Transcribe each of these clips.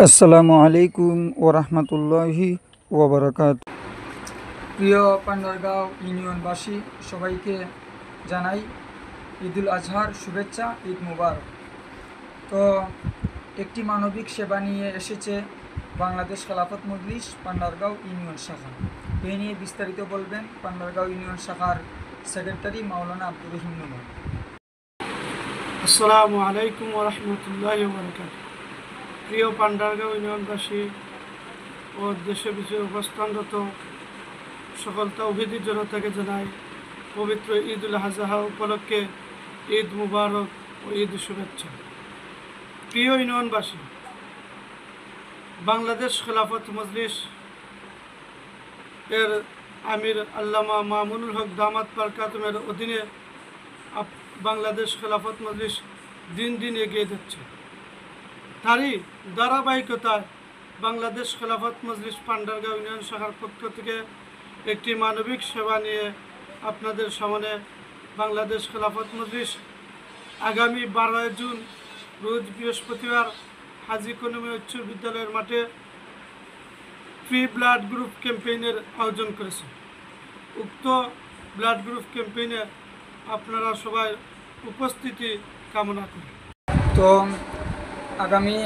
আসসালামু আলাইকুম ওরহমতুল্লাহি ওবরাকাত। প্রিয় পান্ডারগাঁও ইউনিয়নবাসী সবাইকে জানাই ঈদুল আজহার শুভেচ্ছা, ঈদ মুবারক। তো একটি মানবিক সেবা নিয়ে এসেছে বাংলাদেশ খেলাফত মজলিস পান্ডারগাঁও ইউনিয়ন শাখা। এ নিয়ে বিস্তারিত বলবেন পান্ডারগাঁও ইউনিয়ন শাখার সেক্রেটারি মাওলানা আব্দুর রহিম নোমান। আসসালামু আলাইকুম ওরহমতুল্লাহি ওবরাকাত। প্রিয় পান্ডারগাঁও ইউনিয়নবাসী ও দেশে বিদেশে অবস্থানরত সকল তাওহীদি জনতাকে জানাই পবিত্র ঈদুল আজহা উপলক্ষে ঈদ মুবারক ও ঈদ শুভেচ্ছা। প্রিয় ইউনিয়নবাসী, বাংলাদেশ খেলাফত মজলিস এর আমির আল্লামা মামুনুল হক দামাত বারকাতুমের অধীনে বাংলাদেশ খেলাফত মজলিস দিন দিন এগিয়ে যাচ্ছে। তারই ধারাবাহিকতায় বাংলাদেশ খেলাফত মজলিস পান্ডারগাঁও ইউনিয়ন শাখার পক্ষ থেকে একটি মানবিক সেবা নিয়ে আপনাদের সামনে বাংলাদেশ খেলাফত মজলিস আগামী 12 জুন রোজ বৃহস্পতিবার হাজী কনুমি উচ্চ বিদ্যালয়ের মাঠে ফ্রি ব্লাড গ্রুপ ক্যাম্পেইনের আয়োজন করেছে। উক্ত ব্লাড গ্রুপ ক্যাম্পেইনে আপনারা সবাই উপস্থিতি কামনা করি। তো আগামী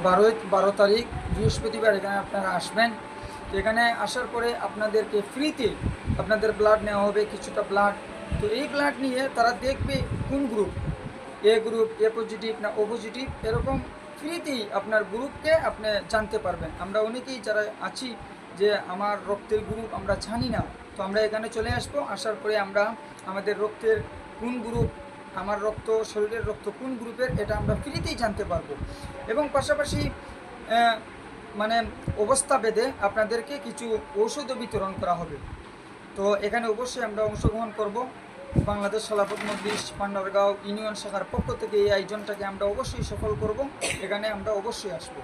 12 তারিখ বৃহস্পতিবার এখানে আপনারা আসবেন। এখানে আসার পরে আপনাদেরকে ফ্রিতে আপনাদের ব্লাড নেওয়া হবে, কিছুটা ব্লাড। তো এই ব্লাড নিয়ে তারা দেখবে কোন গ্রুপ, এ গ্রুপ, এ পজিটিভ না ও পজিটিভ, এরকম ফ্রিতেই আপনার গ্রুপকে আপনি জানতে পারবেন। আমরা অনেকেই যারা আছি যে আমার রক্তের গ্রুপ আমরা জানি না, তো আমরা এখানে চলে আসবো। আসার পরে আমরা আমাদের রক্তের কোন গ্রুপ, আমার রক্ত, শরীরের রক্ত কোন গ্রুপের, এটা আমরা ফ্রিতেই জানতে পারবো। এবং পাশাপাশি মানে অবস্থা ভেদে আপনাদেরকে কিছু ঔষধও বিতরণ করা হবে। তো এখানে অবশ্যই আমরা অংশগ্রহণ করব। বাংলাদেশ খেলাফত মজলিস পান্ডারগাঁও ইউনিয়ন শাখার পক্ষ থেকে এই আয়োজনটাকে আমরা অবশ্যই সফল করব। এখানে আমরা অবশ্যই আসবো।